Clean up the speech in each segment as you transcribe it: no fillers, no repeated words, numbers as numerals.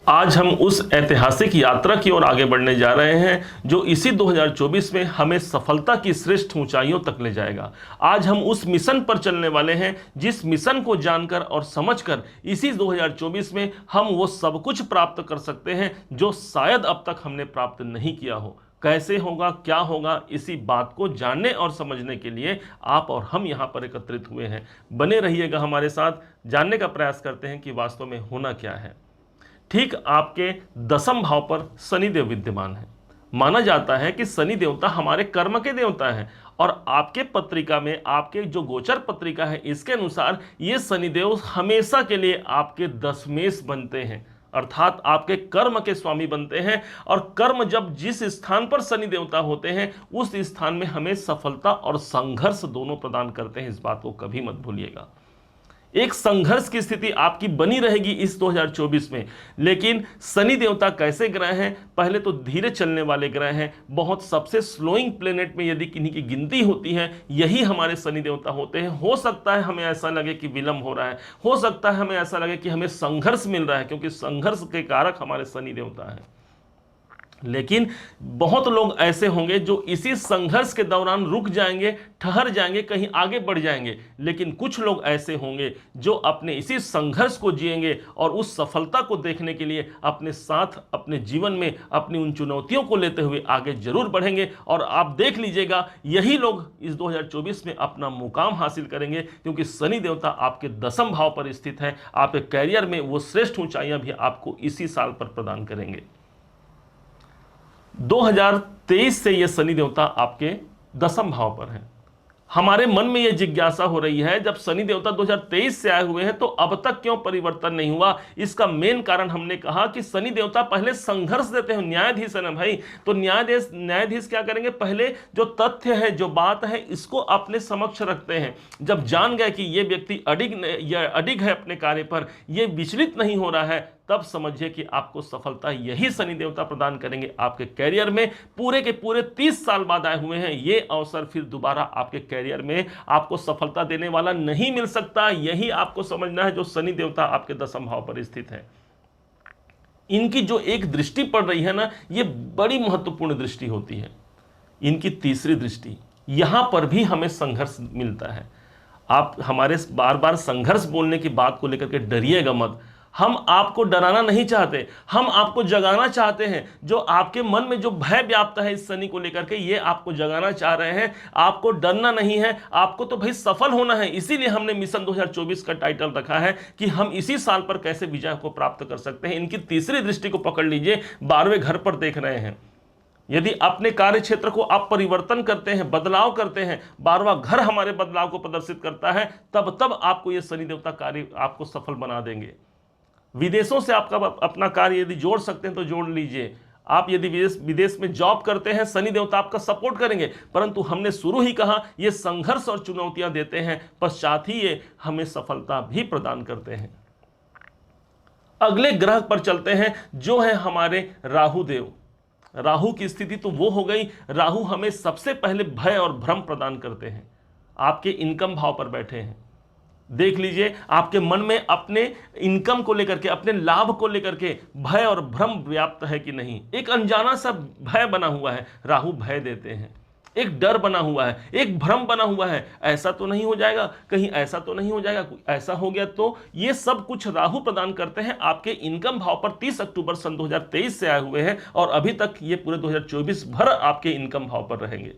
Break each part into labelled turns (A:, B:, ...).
A: आज हम उस ऐतिहासिक यात्रा की ओर आगे बढ़ने जा रहे हैं जो इसी 2024 में हमें सफलता की श्रेष्ठ ऊंचाइयों तक ले जाएगा। आज हम उस मिशन पर चलने वाले हैं जिस मिशन को जानकर और समझकर इसी 2024 में हम वो सब कुछ प्राप्त कर सकते हैं जो शायद अब तक हमने प्राप्त नहीं किया हो। कैसे होगा, क्या होगा, इसी बात को जानने और समझने के लिए आप और हम यहाँ पर एकत्रित हुए हैं। बने रहिएगा हमारे साथ, जानने का प्रयास करते हैं कि वास्तव में होना क्या है। ठीक आपके दसम भाव पर शनिदेव विद्यमान है। माना जाता है कि शनि देवता हमारे कर्म के देवता हैं और आपके पत्रिका में, आपके जो गोचर पत्रिका है, इसके अनुसार ये शनिदेव हमेशा के लिए आपके दशमेश बनते हैं, अर्थात आपके कर्म के स्वामी बनते हैं। और कर्म जब जिस स्थान पर शनि देवता होते हैं उस स्थान में हमें सफलता और संघर्ष दोनों प्रदान करते हैं। इस बात को कभी मत भूलिएगा। एक संघर्ष की स्थिति आपकी बनी रहेगी इस 2024 में। लेकिन शनि देवता कैसे ग्रह हैं? पहले तो धीरे चलने वाले ग्रह हैं। बहुत सबसे स्लोइंग प्लेनेट में यदि किन्हीं की गिनती होती है, यही हमारे शनि देवता होते हैं। हो सकता है हमें ऐसा लगे कि विलंब हो रहा है, हो सकता है हमें ऐसा लगे कि हमें संघर्ष मिल रहा है, क्योंकि संघर्ष के कारक हमारे शनि देवता हैं। लेकिन बहुत लोग ऐसे होंगे जो इसी संघर्ष के दौरान रुक जाएंगे, ठहर जाएंगे, कहीं आगे बढ़ जाएंगे। लेकिन कुछ लोग ऐसे होंगे जो अपने इसी संघर्ष को जिएंगे और उस सफलता को देखने के लिए अपने साथ, अपने जीवन में अपनी उन चुनौतियों को लेते हुए आगे जरूर बढ़ेंगे। और आप देख लीजिएगा, यही लोग इस 2024 में अपना मुकाम हासिल करेंगे, क्योंकि शनि देवता आपके दसम भाव पर स्थित है। आपके कैरियर में वो श्रेष्ठ ऊंचाइयां भी आपको इसी साल पर प्रदान करेंगे। 2023 से ये शनि देवता आपके दसम भाव पर है। हमारे मन में यह जिज्ञासा हो रही है, जब शनि देवता 2023 से आए हुए हैं तो अब तक क्यों परिवर्तन नहीं हुआ? इसका मेन कारण हमने कहा कि शनि देवता पहले संघर्ष देते हैं। न्यायाधीश है ना भाई, तो न्यायाधीश क्या करेंगे? पहले जो तथ्य है, जो बात है, इसको अपने समक्ष रखते हैं। जब जान गए कि ये व्यक्ति अडिग है अपने कार्य पर, ये विचलित नहीं हो रहा है, तब समझिए कि आपको सफलता यही शनि देवता प्रदान करेंगे। आपके कैरियर में पूरे के पूरे 30 साल बाद आए हुए हैं। ये अवसर फिर दोबारा आपके कैरियर में आपको सफलता देने वाला नहीं मिल सकता। यही आपको समझना है जो शनि देवता आपके दसम भाव पर स्थित है। इनकी जो एक दृष्टि पड़ रही है ना, ये बड़ी महत्वपूर्ण दृष्टि होती है। इनकी तीसरी दृष्टि, यहां पर भी हमें संघर्ष मिलता है। आप हमारे बार बार संघर्ष बोलने की बात को लेकर के डरिएगा मत। हम आपको डराना नहीं चाहते, हम आपको जगाना चाहते हैं। जो आपके मन में जो भय व्याप्त है इस शनि को लेकर के, ये आपको जगाना चाह रहे हैं। आपको डरना नहीं है, आपको तो भाई सफल होना है। इसीलिए हमने मिशन 2024 का टाइटल रखा है कि हम इसी साल पर कैसे विजय को प्राप्त कर सकते हैं। इनकी तीसरी दृष्टि को पकड़ लीजिए, 12वें घर पर देख रहे हैं। यदि अपने कार्य क्षेत्र को आप परिवर्तन करते हैं, बदलाव करते हैं, 12वां घर हमारे बदलाव को प्रदर्शित करता है, तब आपको ये शनि देवता कार्य आपको सफल बना देंगे। विदेशों से आपका अपना कार्य यदि जोड़ सकते हैं तो जोड़ लीजिए। आप यदि विदेश में जॉब करते हैं, शनि देवता आपका सपोर्ट करेंगे। परंतु हमने शुरू ही कहा, ये संघर्ष और चुनौतियां देते हैं, पश्चात ही ये हमें सफलता भी प्रदान करते हैं। अगले ग्रह पर चलते हैं जो है हमारे राहु देव। राहु की स्थिति तो वो हो गई, राहु हमें सबसे पहले भय और भ्रम प्रदान करते हैं। आपके इनकम भाव पर बैठे हैं। देख लीजिए, आपके मन में अपने इनकम को लेकर के, अपने लाभ को लेकर के भय और भ्रम व्याप्त है कि नहीं? एक अनजाना सा भय बना हुआ है, राहु भय देते हैं। एक डर बना हुआ है, एक भ्रम बना हुआ है, ऐसा तो नहीं हो जाएगा, कहीं ऐसा तो नहीं हो जाएगा, ऐसा हो गया तो। ये सब कुछ राहु प्रदान करते हैं। आपके इनकम भाव पर 30 अक्टूबर सन 2023 से आए हुए हैं और अभी तक ये पूरे 2024 भर आपके इनकम भाव पर रहेंगे।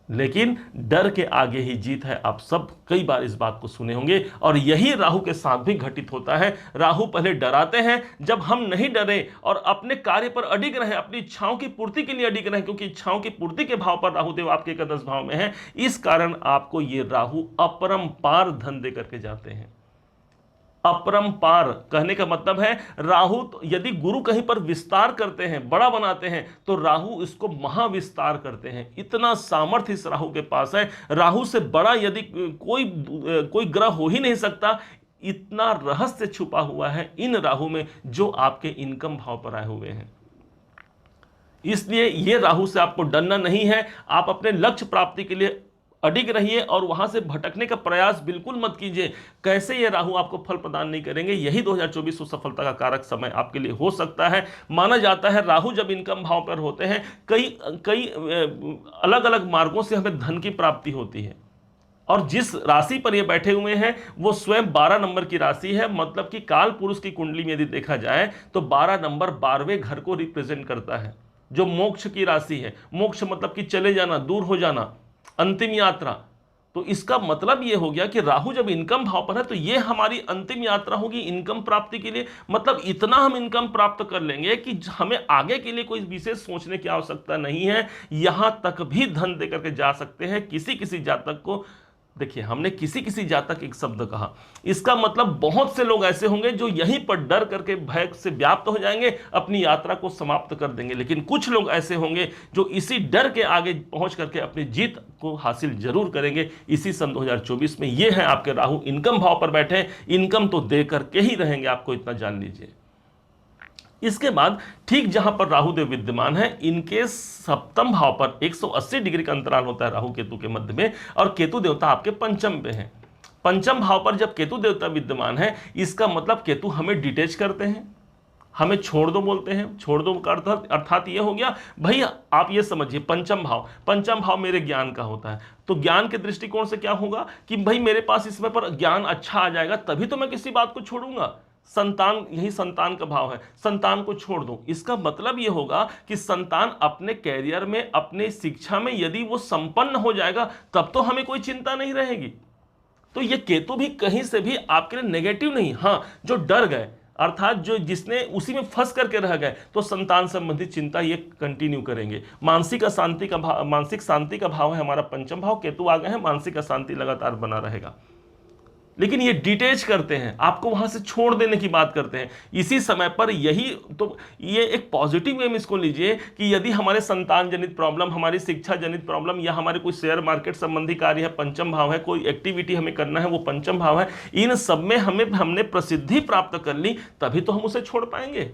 A: लेकिन डर के आगे ही जीत है। आप सब कई बार इस बात को सुने होंगे और यही राहु के साथ भी घटित होता है। राहु पहले डराते हैं, जब हम नहीं डरे और अपने कार्य पर अडिग रहे, अपनी इच्छाओं की पूर्ति के लिए अडिग रहे, क्योंकि इच्छाओं की पूर्ति के भाव पर राहुदेव आपके एकादश भाव में है, इस कारण आपको ये राहु अपरंपार धन दे करके जाते हैं। अपरंपार कहने का मतलब है, राहु यदि गुरु कहीं पर विस्तार करते हैं, बड़ा बनाते हैं, तो राहु इसको महाविस्तार करते हैं। इतना सामर्थ्य इस राहु के पास है। राहु से बड़ा यदि कोई ग्रह हो ही नहीं सकता। इतना रहस्य छुपा हुआ है इन राहु में जो आपके इनकम भाव पर आए हुए हैं। इसलिए ये राहु से आपको डरना नहीं है। आप अपने लक्ष्य प्राप्ति के लिए अडिग रहिए और वहां से भटकने का प्रयास बिल्कुल मत कीजिए। कैसे ये राहु आपको फल प्रदान नहीं करेंगे, यही 2024 सफलता का कारक समय आपके लिए हो सकता है। माना जाता है राहु जब इनकम भाव पर होते हैं, कई कई अलग अलग मार्गों से हमें धन की प्राप्ति होती है। और जिस राशि पर ये बैठे हुए हैं वो स्वयं 12 नंबर की राशि है, मतलब कि काल पुरुष की कुंडली में यदि देखा जाए तो 12 नंबर 12वें घर को रिप्रेजेंट करता है, जो मोक्ष की राशि है। मोक्ष मतलब कि चले जाना, दूर हो जाना, अंतिम यात्रा। तो इसका मतलब ये हो गया कि राहु जब इनकम भाव पर है तो ये हमारी अंतिम यात्रा होगी इनकम प्राप्ति के लिए। मतलब इतना हम इनकम प्राप्त कर लेंगे कि हमें आगे के लिए कोई विशेष सोचने की आवश्यकता नहीं है। यहां तक भी धन देकर के जा सकते हैं किसी किसी जातक को। देखिए, हमने किसी किसी जातक एक शब्द कहा, इसका मतलब बहुत से लोग ऐसे होंगे जो यहीं पर डर करके भय से व्याप्त हो जाएंगे, अपनी यात्रा को समाप्त कर देंगे। लेकिन कुछ लोग ऐसे होंगे जो इसी डर के आगे पहुंच करके अपनी जीत को हासिल जरूर करेंगे इसी सन 2024 में। ये है आपके राहु इनकम भाव पर बैठे, इनकम तो दे करके ही रहेंगे, आपको इतना जान लीजिए। इसके बाद ठीक जहां पर राहुदेव विद्यमान है, इनके सप्तम भाव पर 180 डिग्री का अंतराल होता है राहु केतु के मध्य में, और केतु देवता आपके पंचम पे हैं। पंचम भाव पर जब केतु देवता विद्यमान है, इसका मतलब केतु हमें डिटेच करते हैं, हमें छोड़ दो बोलते हैं। छोड़ दो का अर्थात ये हो गया भाई, आप ये समझिए पंचम भाव मेरे ज्ञान का होता है। तो ज्ञान के दृष्टिकोण से क्या होगा कि भाई मेरे पास इस समय पर ज्ञान अच्छा आ जाएगा, तभी तो मैं किसी बात को छोड़ूंगा। संतान, यही संतान का भाव है, संतान को छोड़ दो। इसका मतलब यह होगा कि संतान अपने कैरियर में, अपने शिक्षा में यदि वो संपन्न हो जाएगा तब तो हमें कोई चिंता नहीं रहेगी। तो ये केतु भी कहीं से भी आपके लिए नेगेटिव नहीं। हाँ, जो डर गए अर्थात जो जिसने उसी में फंस करके रह गए, तो संतान संबंधित चिंता ये कंटिन्यू करेंगे। मानसिक शांति का भाव है हमारा पंचम भाव, केतु आ गए हैं, मानसिक अशांति लगातार बना रहेगा। लेकिन ये डिटेच करते हैं, आपको वहां से छोड़ देने की बात करते हैं इसी समय पर। यही तो ये एक पॉजिटिव वे में इसको लीजिए कि यदि हमारे संतान जनित प्रॉब्लम, हमारी शिक्षा जनित प्रॉब्लम, या हमारे कोई शेयर मार्केट संबंधी कार्य है, पंचम भाव है, कोई एक्टिविटी हमें करना है वो पंचम भाव है, इन सब में हमने प्रसिद्धि प्राप्त कर ली, तभी तो हम उसे छोड़ पाएंगे।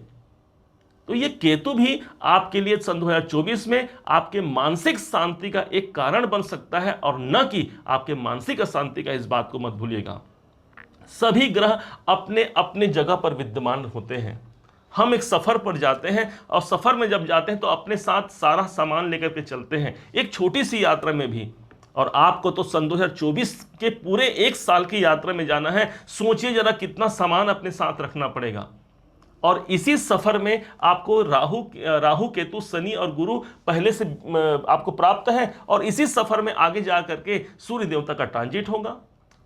A: तो ये केतु भी आपके लिए सन 2024 में आपके मानसिक शांति का एक कारण बन सकता है, और न कि आपके मानसिक अशांति का। इस बात को मत भूलिएगा। सभी ग्रह अपने अपने जगह पर विद्यमान होते हैं। हम एक सफर पर जाते हैं, और सफर में जब जाते हैं तो अपने साथ सारा सामान लेकर के चलते हैं, एक छोटी सी यात्रा में भी। और आपको तो सन 2024 के पूरे एक साल की यात्रा में जाना है। सोचिए जरा कितना सामान अपने साथ रखना पड़ेगा। और इसी सफर में आपको राहु केतु शनि और गुरु पहले से आपको प्राप्त है, और इसी सफर में आगे जा करके सूर्य देवता का ट्रांजिट होगा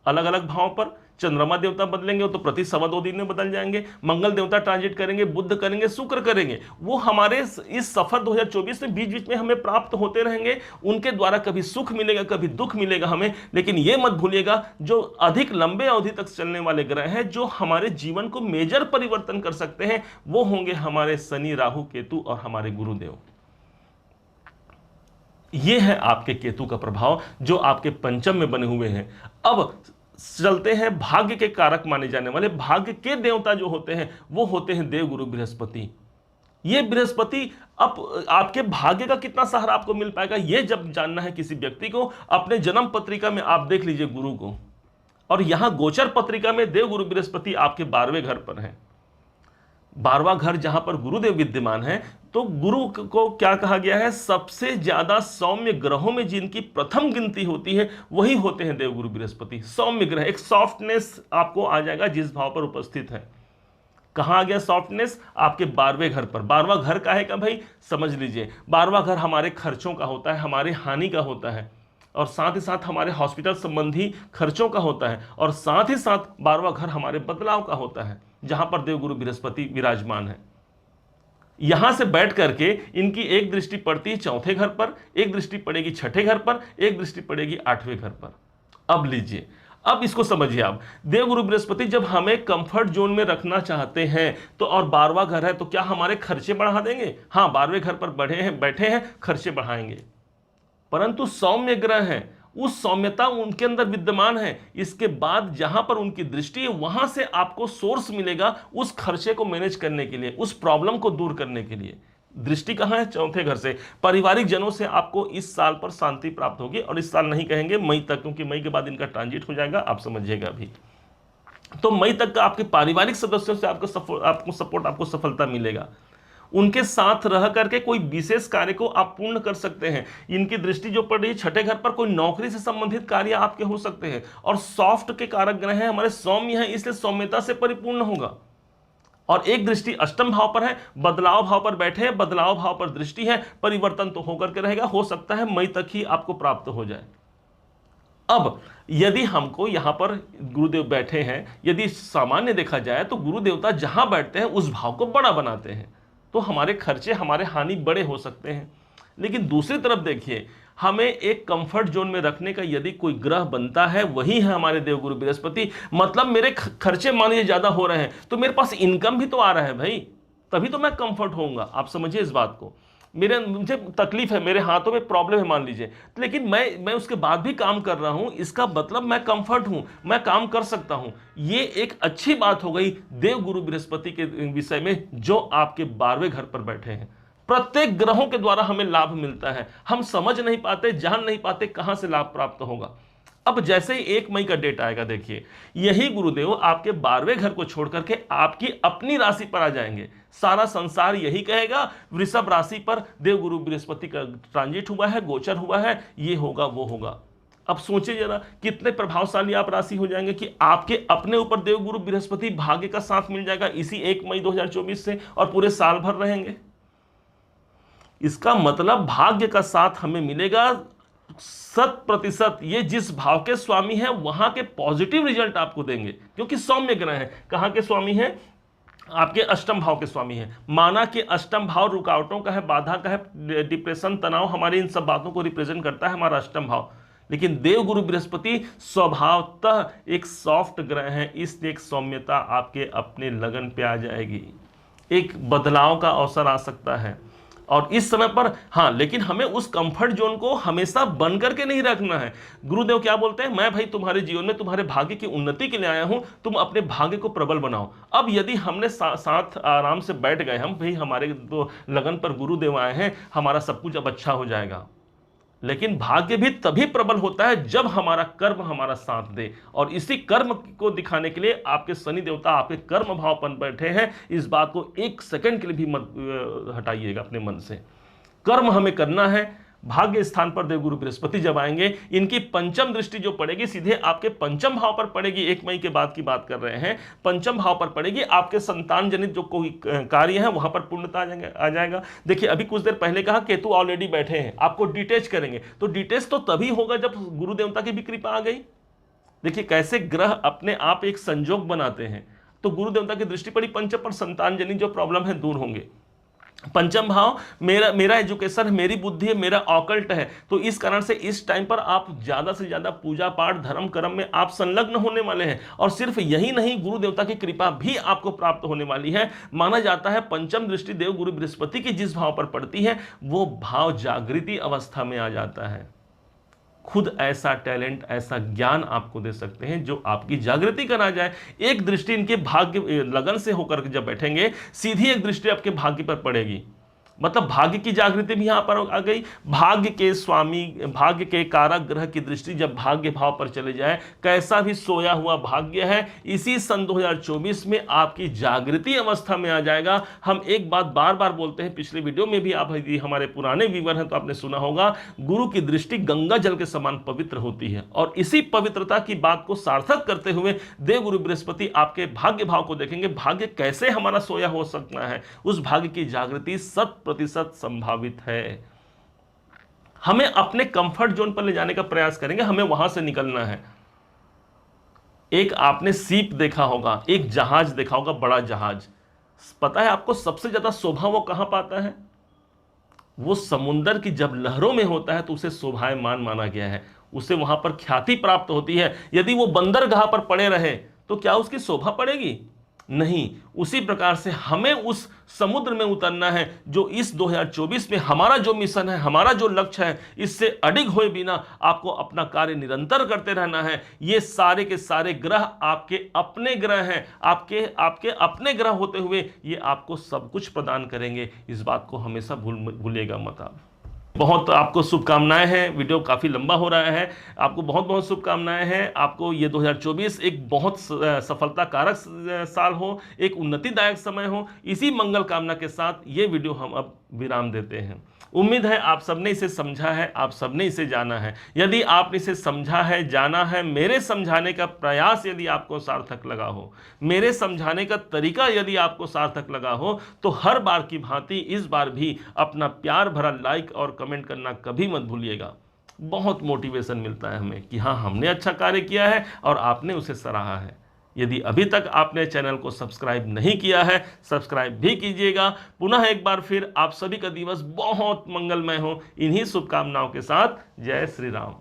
A: अलग अलग भाव पर। चंद्रमा देवता बदलेंगे, वो तो प्रति 2.25 दिन में बदल जाएंगे। मंगल देवता ट्रांजिट करेंगे, बुध करेंगे, शुक्र करेंगे। वो हमारे इस सफर 2024 में बीच बीच में हमें प्राप्त होते रहेंगे। उनके द्वारा कभी सुख मिलेगा, कभी दुख मिलेगा हमें। लेकिन ये मत भूलिएगा, जो अधिक लंबे अवधि तक चलने वाले ग्रह हैं, जो हमारे जीवन को मेजर परिवर्तन कर सकते हैं, वो होंगे हमारे शनि, राहु, केतु और हमारे गुरुदेव। ये है आपके केतु का प्रभाव जो आपके पंचम में बने हुए हैं। अब चलते हैं भाग्य के कारक माने जाने वाले भाग्य के देवता जो होते हैं, वो होते हैं देव गुरु बृहस्पति। ये बृहस्पति अब आपके भाग्य का कितना सहारा आपको मिल पाएगा, ये जब जानना है किसी व्यक्ति को, अपने जन्म पत्रिका में आप देख लीजिए गुरु को। और यहां गोचर पत्रिका में देव गुरु बृहस्पति आपके 12वें घर पर है। 12वां घर जहां पर गुरुदेव विद्यमान है, तो गुरु को क्या कहा गया है, सबसे ज्यादा सौम्य ग्रहों में जिनकी प्रथम गिनती होती है वही होते हैं देवगुरु बृहस्पति। सौम्य ग्रह, एक सॉफ्टनेस आपको आ जाएगा जिस भाव पर उपस्थित है। कहां आ गया सॉफ्टनेस, आपके 12वें घर पर। 12वां घर का है क्या भाई, समझ लीजिए 12वां घर हमारे खर्चों का होता है, हमारे हानि का होता है, और साथ ही साथ हमारे हॉस्पिटल संबंधी खर्चों का होता है, और साथ ही साथ 12वां घर हमारे बदलाव का होता है, जहां पर देवगुरु बृहस्पति विराजमान है। यहां से बैठ करके इनकी एक दृष्टि पड़ती है 4थे घर पर, एक दृष्टि पड़ेगी 6ठे घर पर, एक दृष्टि पड़ेगी 8वें घर पर। अब लीजिए, अब इसको समझिए आप, देवगुरु बृहस्पति जब हमें कंफर्ट जोन में रखना चाहते हैं तो, और 12वां घर है, तो क्या हमारे खर्चे बढ़ा देंगे? हाँ, 12वें घर पर बैठे हैं, खर्चे बढ़ाएंगे। परंतु सौम्य ग्रह है, उस सौम्यता उनके अंदर विद्यमान है। इसके बाद जहां पर उनकी दृष्टि है, वहां से आपको सोर्स मिलेगा उस खर्चे को मैनेज करने के लिए, उस प्रॉब्लम को दूर करने के लिए। दृष्टि कहाँ है? चौथे घर से। पारिवारिक जनों से आपको इस साल पर शांति प्राप्त होगी, और इस साल नहीं कहेंगे, मई तक, क्योंकि मई के बाद इनका ट्रांजिट हो जाएगा, आप समझिएगा अभी। तो मई तक का आपके पारिवारिक सदस्यों से आपको सपोर्ट, आपको सफलता मिलेगा। उनके साथ रह करके कोई विशेष कार्य को आप पूर्ण कर सकते हैं। इनकी दृष्टि जो पड़ रही है छठे घर पर, कोई नौकरी से संबंधित कार्य आपके हो सकते हैं। और सॉफ्ट के कारक ग्रह हैं हमारे, सौम्य है, इसलिए सौम्यता से परिपूर्ण होगा। और एक दृष्टि अष्टम भाव पर है, बदलाव भाव पर बैठे हैं, बदलाव भाव पर दृष्टि है, परिवर्तन तो होकर के रहेगा, हो सकता है मई तक ही आपको प्राप्त हो जाए। अब यदि हमको यहां पर गुरुदेव बैठे हैं, यदि सामान्य देखा जाए तो गुरु देवता जहां बैठते हैं उस भाव को बड़ा बनाते हैं, तो हमारे खर्चे, हमारे हानि बड़े हो सकते हैं। लेकिन दूसरी तरफ देखिए, हमें एक कंफर्ट जोन में रखने का यदि कोई ग्रह बनता है, वही है हमारे देवगुरु बृहस्पति। मतलब मेरे खर्चे मान लीजिए ज्यादा हो रहे हैं, तो मेरे पास इनकम भी तो आ रहा है भाई, तभी तो मैं कंफर्ट होऊंगा। आप समझिए इस बात को। मुझे तकलीफ है, मेरे हाथों में प्रॉब्लम है मान लीजिए, लेकिन मैं उसके बाद भी काम कर रहा हूं, इसका मतलब मैं कंफर्ट हूं, मैं काम कर सकता हूं। ये एक अच्छी बात हो गई देव गुरु बृहस्पति के विषय में, जो आपके 12वें घर पर बैठे हैं। प्रत्येक ग्रहों के द्वारा हमें लाभ मिलता है, हम समझ नहीं पाते, जान नहीं पाते कहां से लाभ प्राप्त होगा। अब जैसे ही 1 मई का डेट आएगा, देखिए यही गुरुदेव आपके 12वें घर को छोड़ करके आपकी अपनी राशि पर आ जाएंगे। सारा संसार यही कहेगा वृषभ राशि पर देव गुरु बृहस्पति का ट्रांजिट हुआ है, गोचर हुआ है, ये होगा वो होगा। अब सोचिए जरा कितने प्रभावशाली आप राशि हो जाएंगे कि आपके अपने ऊपर देव गुरु बृहस्पति भाग्य का साथ मिल जाएगा इसी 1 मई 2024 से, और पूरे साल भर रहेंगे। इसका मतलब भाग्य का साथ हमें मिलेगा 100%। ये जिस भाव के स्वामी है वहां के पॉजिटिव रिजल्ट आपको देंगे, क्योंकि सौम्य ग्रह है। कहां के स्वामी है? आपके अष्टम भाव के स्वामी है। माना कि अष्टम भाव रुकावटों का है, बाधा का है, डिप्रेशन, तनाव, हमारी इन सब बातों को रिप्रेजेंट करता है हमारा अष्टम भाव। लेकिन देव गुरु बृहस्पति स्वभावतः एक सॉफ्ट ग्रह है, इसलिए एक सौम्यता आपके अपने लगन पे आ जाएगी, एक बदलाव का अवसर आ सकता है। और इस समय पर हाँ, लेकिन हमें उस कंफर्ट जोन को हमेशा बन करके नहीं रखना है। गुरुदेव क्या बोलते हैं? मैं भाई तुम्हारे जीवन में तुम्हारे भाग्य की उन्नति के लिए आया हूं, तुम अपने भाग्य को प्रबल बनाओ। अब यदि हमने साथ आराम से बैठ गए, हम भाई हमारे तो लगन पर गुरुदेव आए हैं, हमारा सब कुछ अब अच्छा हो जाएगा। लेकिन भाग्य भी तभी प्रबल होता है जब हमारा कर्म हमारा साथ दे, और इसी कर्म को दिखाने के लिए आपके शनि देवता आपके कर्म भाव पर बैठे हैं। इस बात को 1 सेकंड के लिए भी मत हटाइएगा अपने मन से। कर्म हमें करना है। भाग्य स्थान पर देवगुरु बृहस्पति जब आएंगे, इनकी पंचम दृष्टि जो पड़ेगी सीधे आपके पंचम भाव पर पड़ेगी। 1 मई के बाद की बात कर रहे हैं, पंचम भाव पर पड़ेगी। आपके संतान जनित जो कोई कार्य है वहां पर पूर्णता आ जाएगा। देखिए अभी कुछ देर पहले कहा केतु ऑलरेडी बैठे हैं, आपको डिटेच करेंगे, तो डिटेच तो तभी होगा जब गुरु देवता की भी कृपा आ गई। देखिए कैसे ग्रह अपने आप एक संजोग बनाते हैं। तो गुरु देवता की दृष्टि पड़ी पंचम पर, संतान जनित जो प्रॉब्लम है दूर होंगे। पंचम भाव मेरा एजुकेशन है, मेरी बुद्धि है, मेरा ऑकल्ट है। तो इस कारण से इस टाइम पर आप ज्यादा से ज्यादा पूजा पाठ धर्म कर्म में आप संलग्न होने वाले हैं। और सिर्फ यही नहीं, गुरु देवता की कृपा भी आपको प्राप्त होने वाली है। माना जाता है पंचम दृष्टि देव गुरु बृहस्पति की जिस भाव पर पड़ती है, वो भाव जागृति अवस्था में आ जाता है। खुद ऐसा टैलेंट, ऐसा ज्ञान आपको दे सकते हैं जो आपकी जागृति करा जाए। एक दृष्टि इनके भाग्य लगन से होकर जब बैठेंगे, सीधी एक दृष्टि आपके भाग्य पर पड़ेगी। मतलब भाग्य की जागृति भी यहां पर आ गई। भाग्य के स्वामी, भाग्य के कारक ग्रह की दृष्टि जब भाग्य भाव पर चले जाए, कैसा भी सोया हुआ भाग्य है, इसी सन 2024 में आपकी जागृति अवस्था में आ जाएगा। हम एक बात बार बार बोलते हैं, पिछले वीडियो में भी आप हमारे पुराने व्यूअर हैं तो आपने सुना होगा, गुरु की दृष्टि गंगा जल के समान पवित्र होती है। और इसी पवित्रता की बात को सार्थक करते हुए देव गुरु बृहस्पति आपके भाग्य भाव को देखेंगे। भाग्य कैसे हमारा सोया हो सकता है, उस भाग्य की जागृति 100% संभावित है। हमें अपने कंफर्ट जोन पर ले जाने का प्रयास करेंगे, हमें वहां से निकलना है। एक आपने सीप देखा होगा, एक जहाज देखा होगा, बड़ा जहाज। पता है आपको सबसे ज्यादा शोभा वो कहां पाता है? वो समुंदर की जब लहरों में होता है तो उसे शोभायमान माना गया है, उसे वहां पर ख्याति प्राप्त होती है। यदि वो बंदरगाह पर पड़े रहे तो क्या उसकी शोभा पड़ेगी? नहीं, उसी प्रकार से हमें उस समुद्र में उतरना है जो इस 2024 में हमारा जो मिशन है, हमारा जो लक्ष्य है, इससे अडिग हुए बिना आपको अपना कार्य निरंतर करते रहना है। ये सारे के सारे ग्रह आपके अपने ग्रह हैं, आपके आपके अपने ग्रह होते हुए ये आपको सब कुछ प्रदान करेंगे। इस बात को हमेशा भूलिएगा मत आप। बहुत आपको शुभकामनाएं हैं। वीडियो काफ़ी लंबा हो रहा है, आपको बहुत बहुत शुभकामनाएं हैं। आपको ये 2024 एक बहुत सफलता कारक साल हो, एक उन्नतिदायक समय हो। इसी मंगल कामना के साथ ये वीडियो हम अब विराम देते हैं। उम्मीद है आप सबने इसे समझा है, आप सबने इसे जाना है। यदि आपने इसे समझा है, जाना है, मेरे समझाने का प्रयास यदि आपको सार्थक लगा हो, मेरे समझाने का तरीका यदि आपको सार्थक लगा हो, तो हर बार की भांति इस बार भी अपना प्यार भरा लाइक और कमेंट करना कभी मत भूलिएगा। बहुत मोटिवेशन मिलता है हमें कि हाँ, हमने अच्छा कार्य किया है और आपने उसे सराहा है। यदि अभी तक आपने चैनल को सब्सक्राइब नहीं किया है, सब्सक्राइब भी कीजिएगा। पुनः एक बार फिर आप सभी का दिवस बहुत मंगलमय हो। इन्हीं शुभकामनाओं के साथ जय श्री राम।